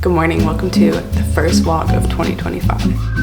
Good morning, welcome to the first vlog of 2025.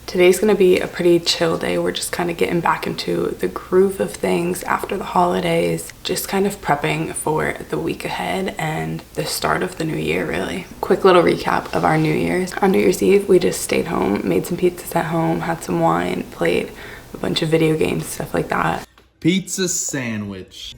Today's gonna be a pretty chill day. We're just kind of getting back into the groove of things after the holidays, just kind of prepping for the week ahead and the start of the new year, really. Quick little recap of our New Year's. On New Year's Eve, we just stayed home, made some pizzas at home, had some wine, played a bunch of video games, stuff like that. Pizza sandwich.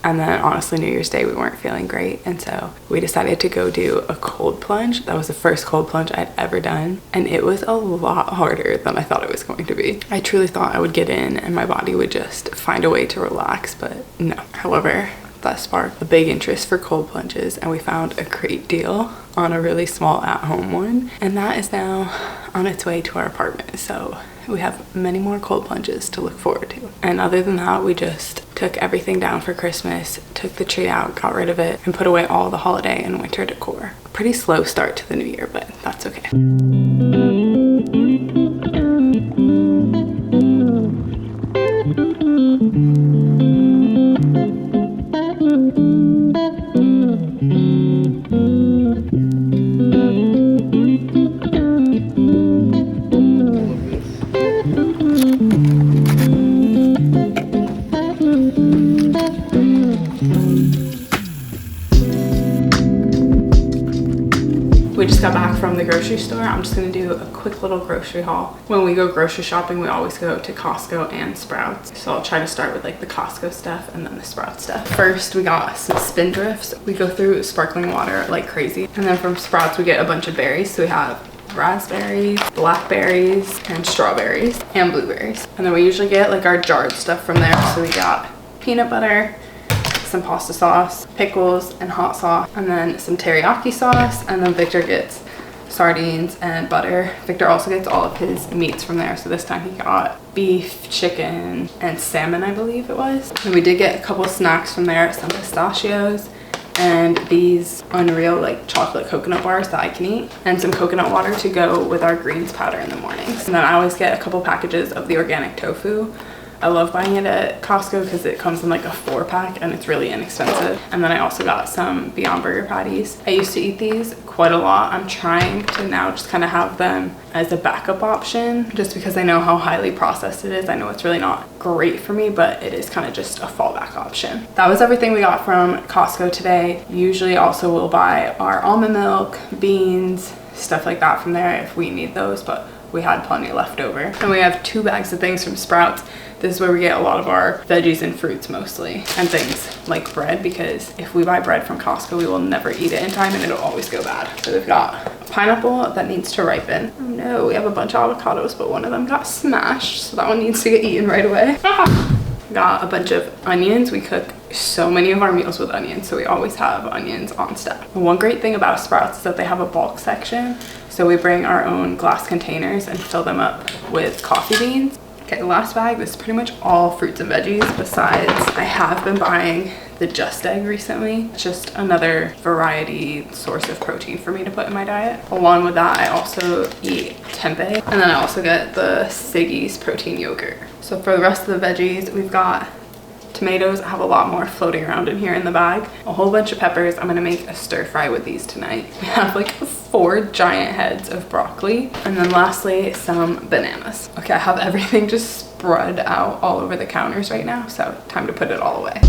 And then honestly, New Year's Day, we weren't feeling great. And so we decided to go do a cold plunge. That was the first cold plunge I'd ever done. And it was a lot harder than I thought it was going to be. I truly thought I would get in and my body would just find a way to relax, but no. However, that sparked a big interest for cold plunges and we found a great deal on a really small at-home one. And that is now on its way to our apartment. So we have many more cold plunges to look forward to. And other than that, we just took everything down for Christmas, took the tree out, got rid of it, and put away all the holiday and winter decor. Pretty slow start to the new year, but that's okay. We just got back from the grocery store. I'm just gonna do a quick little grocery haul. When we go grocery shopping, we always go to Costco and Sprouts. So I'll try to start with like the Costco stuff and then the Sprouts stuff. First, we got some Spindrifts. We go through sparkling water like crazy. And then from Sprouts, we get a bunch of berries. So we have raspberries, blackberries, and strawberries, and blueberries. And then we usually get like our jarred stuff from there. So we got peanut butter, some pasta sauce, pickles, and hot sauce, and then some teriyaki sauce, and then Victor gets sardines and butter. Victor also gets all of his meats from there, so this time he got beef, chicken, and salmon, I believe it was. And we did get a couple of snacks from there, some pistachios, and these unreal like chocolate coconut bars that I can eat, and some coconut water to go with our greens powder in the mornings. And then I always get a couple packages of the organic tofu. I love buying it at Costco because it comes in like a 4-pack and it's really inexpensive. And then I also got some Beyond Burger patties. I used to eat these quite a lot. I'm trying to now just kind of have them as a backup option just because I know how highly processed it is. I know it's really not great for me, but it is kind of just a fallback option. That was everything we got from Costco today. Usually also we'll buy our almond milk, beans, stuff like that from there if we need those, but we had plenty left over. And we have 2 bags of things from Sprouts. This is where we get a lot of our veggies and fruits mostly, and things like bread, because if we buy bread from Costco, we will never eat it in time and it'll always go bad. So we've got a pineapple that needs to ripen. Oh no, we have a bunch of avocados, but one of them got smashed, so that one needs to get eaten right away. Got a bunch of onions. We cook so many of our meals with onions, so we always have onions on stock. One great thing about Sprouts is that they have a bulk section, so we bring our own glass containers and fill them up with coffee beans. Okay, the last bag, this is pretty much all fruits and veggies. Besides, I have been buying the Just Egg recently. It's just another variety source of protein for me to put in my diet. Along with that, I also eat tempeh, and then I also get the Siggi's protein yogurt. So for the rest of the veggies, we've got tomatoes. I have a lot more floating around in here in the bag. A whole bunch of peppers. I'm gonna make a stir fry with these tonight. We have like 4 giant heads of broccoli. And then lastly, some bananas. Okay, I have everything just spread out all over the counters right now, so time to put it all away.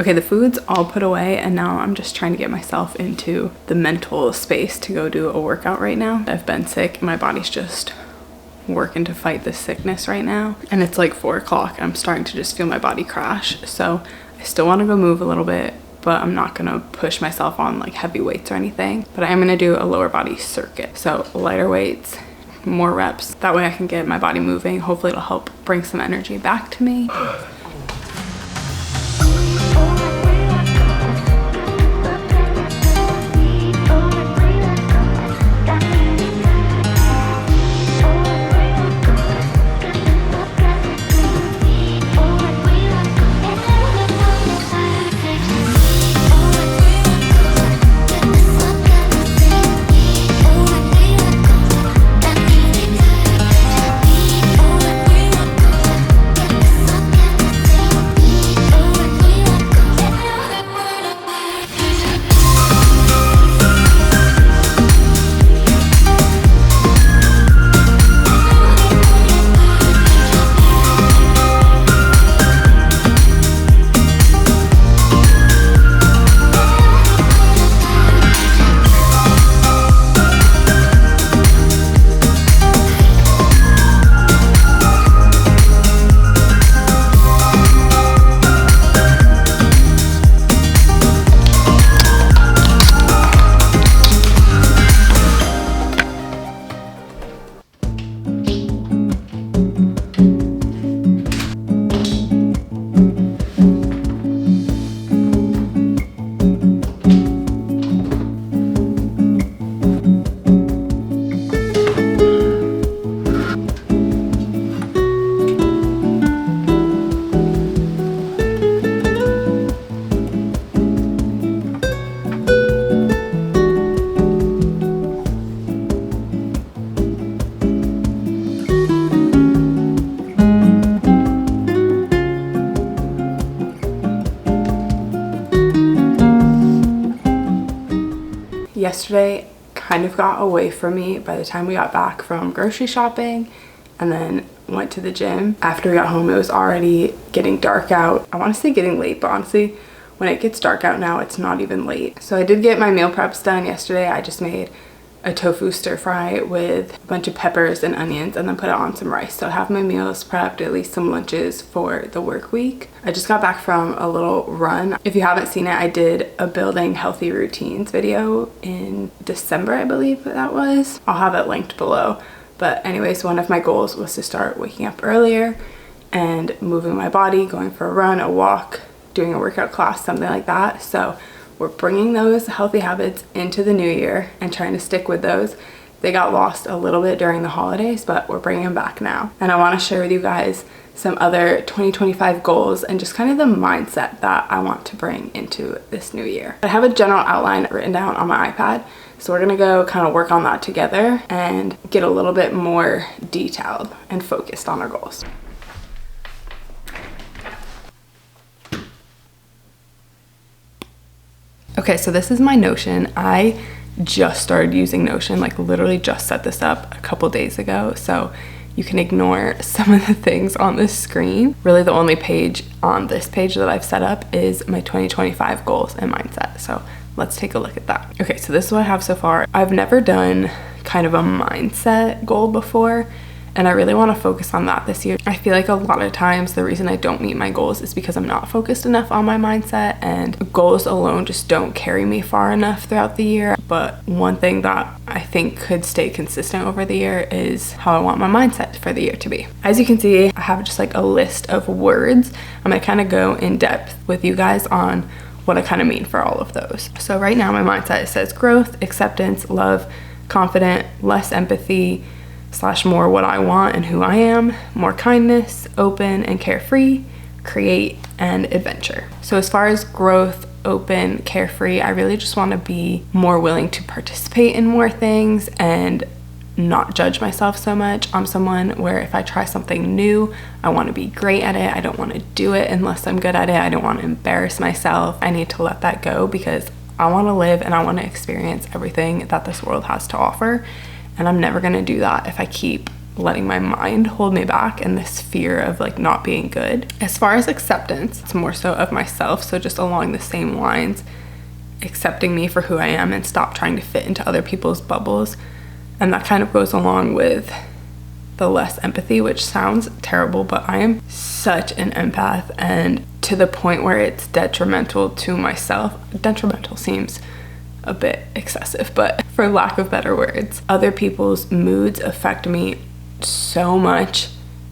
Okay, the food's all put away and now I'm just trying to get myself into the mental space to go do a workout right now. I've been sick, my body's just working to fight this sickness right now. And it's like 4 o'clock. I'm starting to just feel my body crash. So I still want to go move a little bit, but I'm not gonna push myself on like heavy weights or anything. But I am gonna do a lower body circuit. So lighter weights, more reps. That way I can get my body moving. Hopefully it'll help bring some energy back to me. Yesterday kind of got away from me by the time we got back from grocery shopping and then went to the gym. After we got home, it was already getting dark out. I want to say getting late, but honestly, when it gets dark out now, it's not even late. So I did get my meal preps done yesterday. I just made a tofu stir fry with a bunch of peppers and onions and then put it on some rice. So I have my meals prepped, at least some lunches for the work week. I just got back from a little run. If you haven't seen it, I did a building healthy routines video in December, I believe that was. I'll have it linked below. But anyways, one of my goals was to start waking up earlier and moving my body, going for a run, a walk, doing a workout class, something like that. So we're bringing those healthy habits into the new year and trying to stick with those. They got lost a little bit during the holidays, but we're bringing them back now. And I want to share with you guys some other 2025 goals and just kind of the mindset that I want to bring into this new year. I have a general outline written down on my iPad, so we're gonna go kind of work on that together and get a little bit more detailed and focused on our goals. Okay, so this is my Notion. I just started using Notion, like literally just set this up a couple days ago. So you can ignore some of the things on this screen. Really the only page on this page that I've set up is my 2025 goals and mindset. So let's take a look at that. Okay, so this is what I have so far. I've never done kind of a mindset goal before, and I really want to focus on that this year. I feel like a lot of times the reason I don't meet my goals is because I'm not focused enough on my mindset, and goals alone just don't carry me far enough throughout the year. But one thing that I think could stay consistent over the year is how I want my mindset for the year to be. As you can see, I have just like a list of words. I'm gonna kind of go in depth with you guys on what I kind of mean for all of those. So right now my mindset says growth, acceptance, love, confident, less empathy, / more what I want and who I am, more kindness, open and carefree, create, and adventure. So as far as growth, open, carefree, I really just want to be more willing to participate in more things and not judge myself so much. I'm someone where if I try something new, I want to be great at it. I don't want to do it unless I'm good at it. I don't want to embarrass myself. I need to let that go because I want to live and I want to experience everything that this world has to offer. And I'm never gonna do that if I keep letting my mind hold me back and this fear of like not being good. As far as acceptance, it's more so of myself. So just along the same lines, accepting me for who I am and stop trying to fit into other people's bubbles. And that kind of goes along with the less empathy, which sounds terrible, but I am such an empath, and to the point where it's detrimental to myself. Detrimental seems a bit excessive, but for lack of better words, other people's moods affect me so much.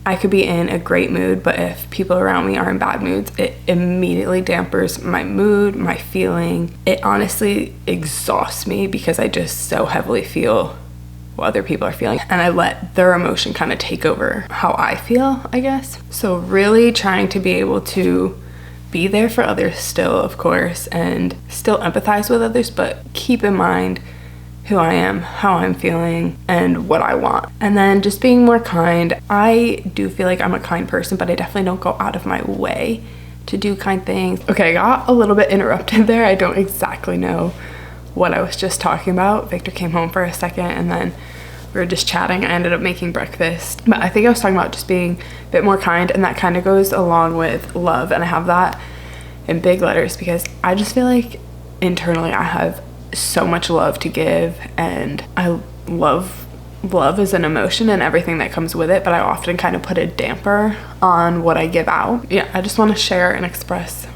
I could be in a great mood, but if people around me are in bad moods, it immediately dampers my mood, my feeling. It honestly exhausts me because I just so heavily feel what other people are feeling, and I let their emotion kind of take over how I feel, I guess. So really trying to be able to be there for others still, of course, and still empathize with others, but keep in mind who I am, how I'm feeling, and what I want. And then just being more kind. I do feel like I'm a kind person, but I definitely don't go out of my way to do kind things. Okay, I got a little bit interrupted there. I don't exactly know what I was just talking about. Victor came home for a second and then we were just chatting. I ended up making breakfast, but I think I was talking about just being a bit more kind, and that kind of goes along with love, and I have that in big letters because I just feel like internally I have so much love to give, and I love as an emotion and everything that comes with it, but I often kind of put a damper on what I give out. Yeah, I just want to share and express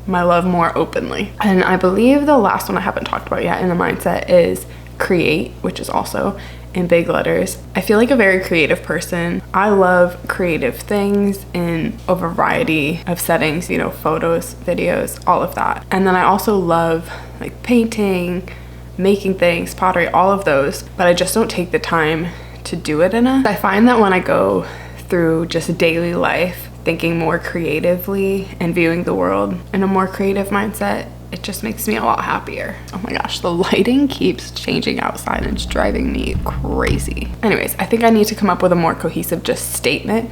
my love more openly. And I believe the last one I haven't talked about yet in the mindset is create, which is also in big letters. I feel like a very creative person. I love creative things in a variety of settings, you know, photos, videos, all of that. And then I also love like painting, making things, pottery, all of those, but I just don't take the time to do it enough. I find that when I go through just daily life, thinking more creatively and viewing the world in a more creative mindset, it just makes me a lot happier. Oh my gosh, the lighting keeps changing outside and it's driving me crazy. Anyways, I think I need to come up with a more cohesive just statement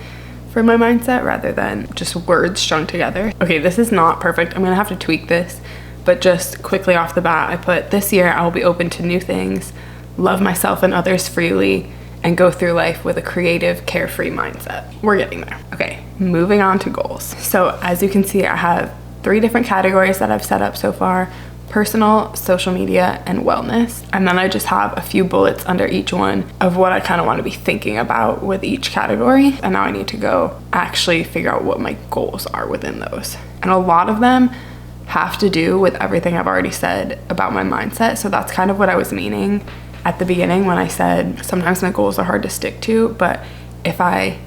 for my mindset rather than just words strung together. Okay, this is not perfect. I'm gonna have to tweak this, but just quickly off the bat, I put this year I will be open to new things, love myself and others freely, and go through life with a creative, carefree mindset. We're getting there. Okay, moving on to goals. So as you can see, I have 3 different categories that I've set up so far: personal, social media, and wellness. And then I just have a few bullets under each one of what I kind of want to be thinking about with each category. And now I need to go actually figure out what my goals are within those. And a lot of them have to do with everything I've already said about my mindset. So that's kind of what I was meaning at the beginning when I said sometimes my goals are hard to stick to, but if I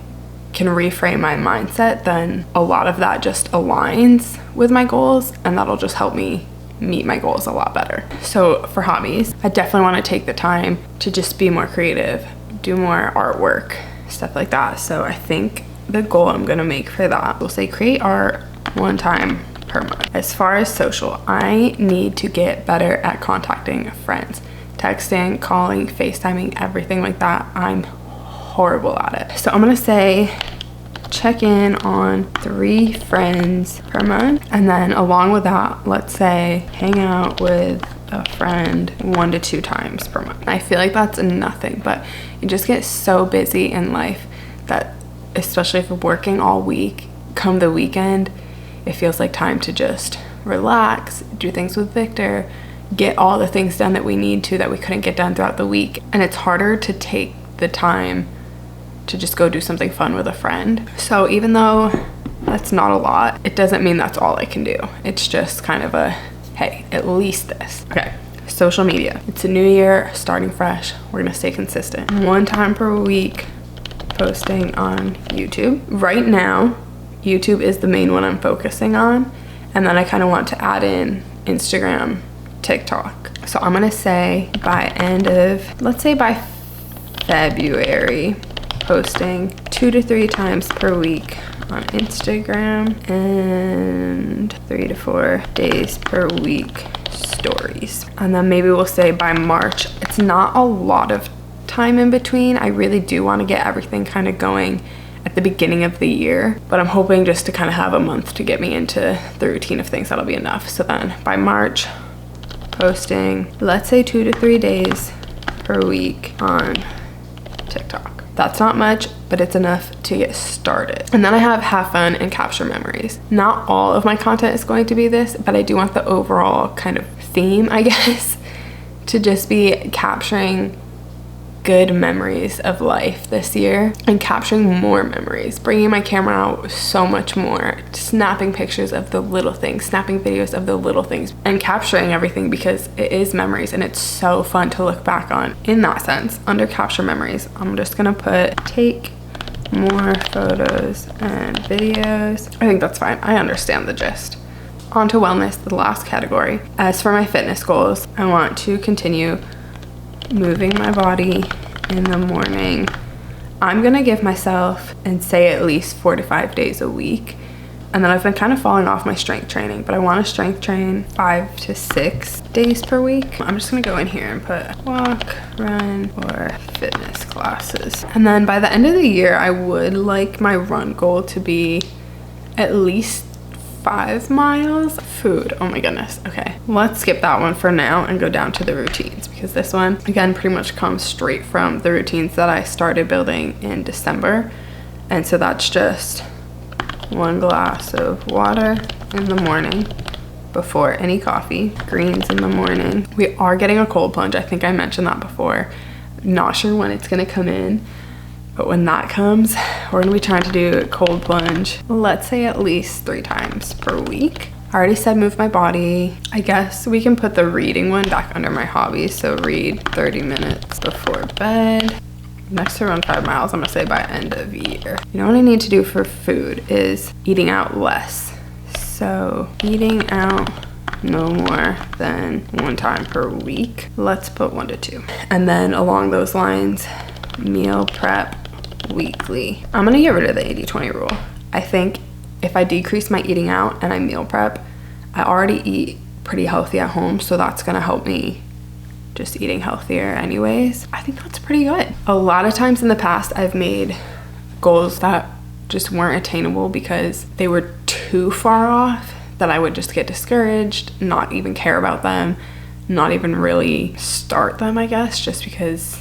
can reframe my mindset, then a lot of that just aligns with my goals, and that'll just help me meet my goals a lot better. So for hobbies, I definitely want to take the time to just be more creative, do more artwork, stuff like that. So I think the goal I'm gonna make for that, we'll say create art 1 time per month. As far as social, I need to get better at contacting friends, texting, calling, FaceTiming, everything like that. I'm horrible at it. So I'm gonna say check in on 3 friends per month, and then along with that, let's say hang out with a friend 1 to 2 times per month. I feel like that's nothing, but you just get so busy in life that, especially if you're working all week, come the weekend, it feels like time to just relax, do things with Victor, get all the things done that we need to that we couldn't get done throughout the week. And it's harder to take the time to just go do something fun with a friend. So even though that's not a lot, it doesn't mean that's all I can do. It's just kind of a, hey, at least this. Okay, social media. It's a new year, starting fresh. We're gonna stay consistent. 1 time per week posting on YouTube. Right now, YouTube is the main one I'm focusing on. And then I kind of want to add in Instagram, TikTok. So I'm gonna say by end of, let's say by February, posting 2 to 3 times per week on Instagram and 3 to 4 days per week stories. And then maybe we'll say by March. It's not a lot of time in between. I really do want to get everything kind of going at the beginning of the year, but I'm hoping just to kind of have a month to get me into the routine of things. That'll be enough. So then by March, posting, let's say 2 to 3 days per week on TikTok. That's not much, but it's enough to get started. And then I have fun and capture memories. Not all of my content is going to be this, but I do want the overall kind of theme, I guess, to just be capturing good memories of life this year and capturing more memories, bringing my camera out so much more, snapping pictures of the little things, snapping videos of the little things, and capturing everything because it is memories and it's so fun to look back on. In that sense, under capture memories, I'm just gonna put take more photos and videos. I think that's fine. I understand the gist. On to wellness, the last category. As for my fitness goals, I want to continue moving my body in the morning. I'm gonna give myself and say at least 4 to 5 days a week. And then I've been kind of falling off my strength training, but I want to strength train 5 to 6 days per week. I'm just gonna go in here and put walk, run, or fitness classes. And then by the end of the year, I would like my run goal to be at least 5 miles. Food, oh my goodness. Okay, let's skip that one for now and go down to the routines, because this one again pretty much comes straight from the routines that I started building in December. And so that's just 1 glass of water in the morning before any coffee, greens in the morning. We are getting a cold plunge. I think I mentioned that before. Not sure when it's gonna come in, but when that comes, we're gonna be trying to do a cold plunge, let's say at least 3 times per week. I already said move my body. I guess we can put the reading one back under my hobbies. So read 30 minutes before bed. Next to run 5 miles, I'm gonna say by end of year. You know what I need to do for food is eating out less. So eating out no more than 1 time per week. Let's put 1 to 2. And then along those lines, meal prep weekly. I'm gonna get rid of the 80-20 rule. I think if I decrease my eating out and I meal prep, I already eat pretty healthy at home, so that's gonna help me just eating healthier anyways. I think that's pretty good. A lot of times in the past, I've made goals that just weren't attainable because they were too far off, that I would just get discouraged, not even care about them, not even really start them, I guess, just because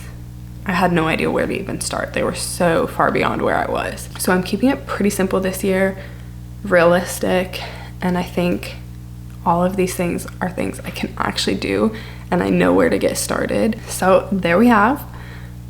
I had no idea where to even start. They were so far beyond where I was. So I'm keeping it pretty simple this year, realistic, and I think all of these things are things I can actually do and I know where to get started. So there we have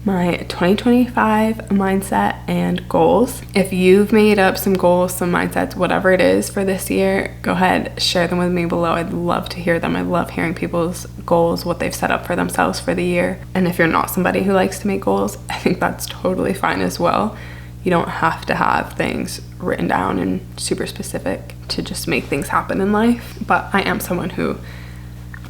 my 2025 mindset and goals. If you've made up some goals, some mindsets, whatever it is for this year, go ahead, share them with me below. I'd love to hear them. I love hearing people's goals, what they've set up for themselves for the year. And if you're not somebody who likes to make goals, I think that's totally fine as well. You don't have to have things written down and super specific to just make things happen in life. But I am someone who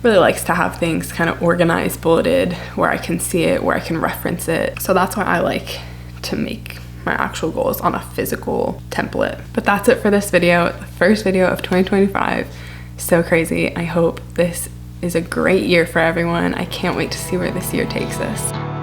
really likes to have things kind of organized, bulleted, where I can see it, where I can reference it. So that's why I like to make my actual goals on a physical template. But that's it for this video, the first video of 2025. So crazy. I hope this is a great year for everyone. I can't wait to see where this year takes us.